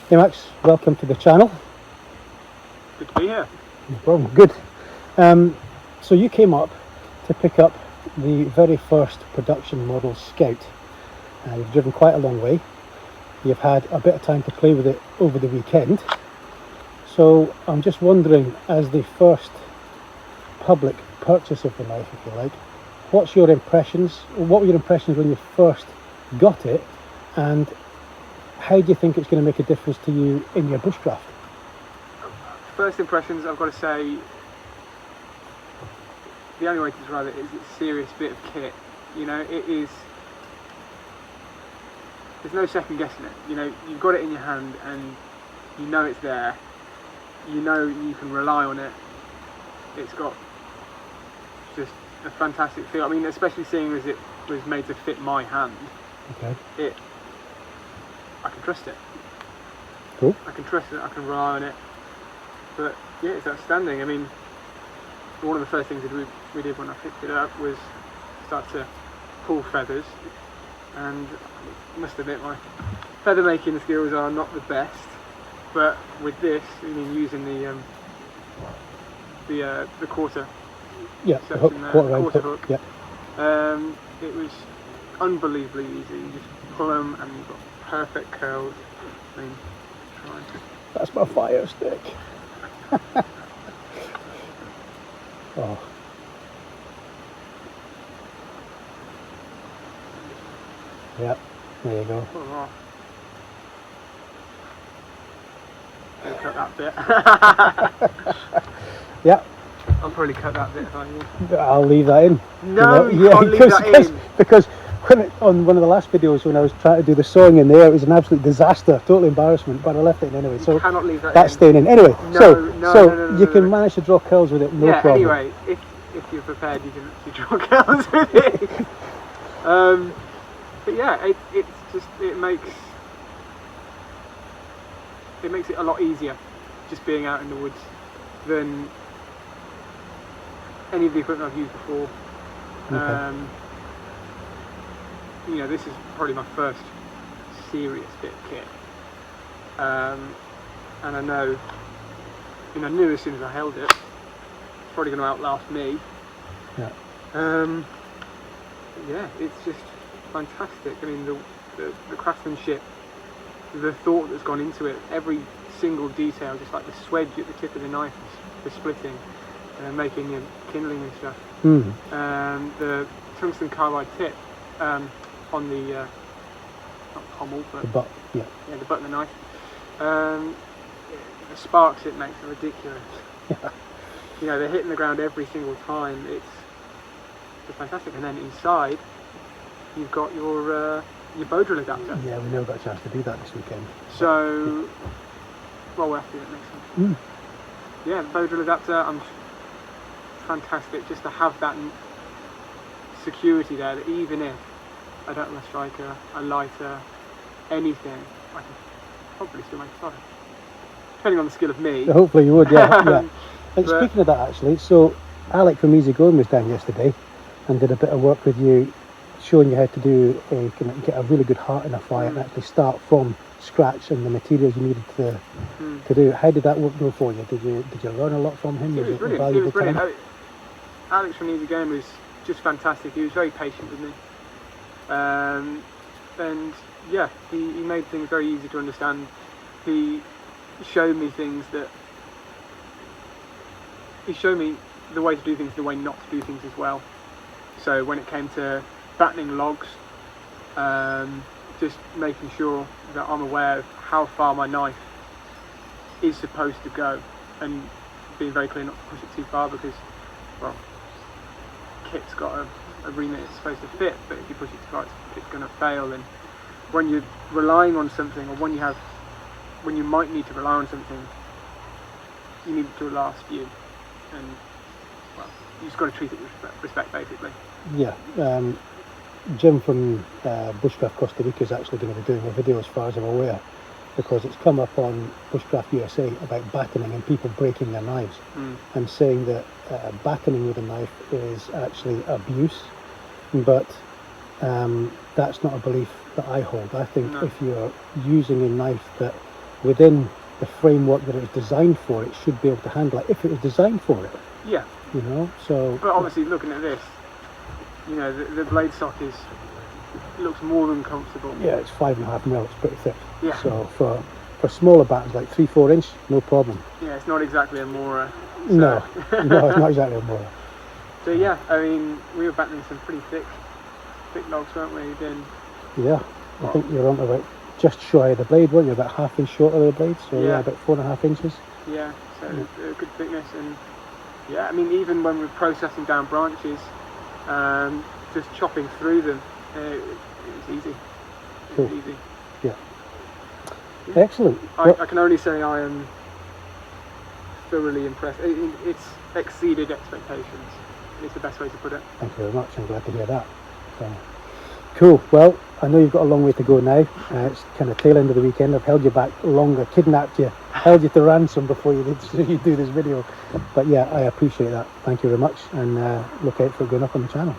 Hey Max, welcome to the channel. Good to be here. No problem. Good. So you came up to pick up the very first production model Scout. You've driven quite a long way. You've had a bit of time to play with it over the weekend. So I'm just wondering, as the first public purchase of the knife, if you like, what were your impressions when you first got it, and how do you think it's going to make a difference to you in your bushcraft? First impressions, I've got to say, the only way to describe it is it's a serious bit of kit. You know, it is, there's no second guessing it. You know, you've got it in your hand and you know it's there. You know you can rely on it. It's got just a fantastic feel. I mean, especially seeing as it was made to fit my hand. Okay. I can trust it. Cool. I can trust it, I can rely on it. But yeah, it's outstanding. I mean, one of the first things that we did when I picked it up was start to pull feathers, and I must admit my feather making skills are not the best, but with this, I mean, using the quarter, Yeah, the hook, quarter hook. Yeah. It was unbelievably easy. You just pull them and you've got perfect curls. I mean, try. That's my fire stick. Oh. Yeah, there you go. Oh. Cut that bit. Yeah. I'll probably cut that bit if I use. I'll leave that in. No, you can't leave that in. Because on one of the last videos when I was trying to do the sawing in there, it was an absolute disaster, total embarrassment, but I left it in anyway. So you cannot leave that that's in. staying in. Anyway, No, you can manage to draw curls with it, no problem. Yeah, anyway, if you're prepared, you can actually draw curls with it. But yeah, it makes it a lot easier just being out in the woods than any of the equipment I've used before. Okay. You know, this is probably my first serious bit of kit, and I knew as soon as I held it, it's probably going to outlast me. Yeah. Yeah, it's just fantastic. I mean, the craftsmanship, the thought that's gone into it, every single detail, just like the swedge at the tip of the knife for splitting, making and kindling and stuff. The tungsten carbide tip on the not pommel, but the butt, yeah, the butt of the knife. The sparks it makes are ridiculous. Yeah. You know, they're hitting the ground every single time. It's fantastic. And then inside, you've got your bow drill adapter. Yeah, we never got a chance to do that this weekend. So, well, we'll have to do it next time. Yeah, the bow drill adapter, fantastic just to have that security there, that even if I don't have a striker, a lighter, anything, I can probably still make a fire. Depending on the skill of me. Hopefully you would, yeah. Yeah. And speaking of that, actually, so Alec from Easy Going was down yesterday and did a bit of work with you, showing you how to get a really good heart in a fire and actually start from scratch and the materials you needed to do. How did that work go for you? Did you learn a lot from him? It was brilliant. It was brilliant. Alex from Easy Going was just fantastic. He was very patient with me, and yeah, he made things very easy to understand. He showed me the way to do things, the way not to do things as well. So when it came to battening logs, just making sure that I'm aware of how far my knife is supposed to go, and being very clear not to push it too far, because, well, kit's got a remit it's supposed to fit, but if you push it too far, it's going to fail. And when you're relying on something, or when you might need to rely on something, you need it to last you, and well, you just got to treat it with respect basically. Yeah. Jim from Bushcraft Costa Rica is actually going to be doing a video, as far as I'm aware, because it's come up on Bushcraft USA about battening and people breaking their knives and saying that battening with a knife is actually abuse, but that's not a belief that I hold. I think if you're using a knife that within the framework that it was designed for, it should be able to handle it if it was designed for it. Yeah. You know, so. But obviously, looking at this, you know, the blade stock looks more than comfortable. Yeah, it's 5.5 mil. It's pretty thick. Yeah. So for smaller battens like 3-4 inch, no problem. Yeah, it's not exactly a Mora. So. No, no, it's not exactly a Mora. So yeah, I mean, we were battling some pretty thick logs, weren't we? Then. Yeah, I think you're on about just shy of the blade, weren't you? About half inch short of the blade, so yeah, about 4.5 inches. Yeah, so a good thickness, and yeah, I mean, even when we're processing down branches, just chopping through them, it was easy. Cool. It was easy. Yeah. Excellent. I can only say I am thoroughly impressed. It's exceeded expectations. It's the best way to put it. Thank you very much. I'm glad to hear that. Cool. Well, I know you've got a long way to go now. It's kind of tail end of the weekend. I've held you back longer, kidnapped you, held you to ransom before you do this video. But yeah, I appreciate that. Thank you very much, and look out for it going up on the channel.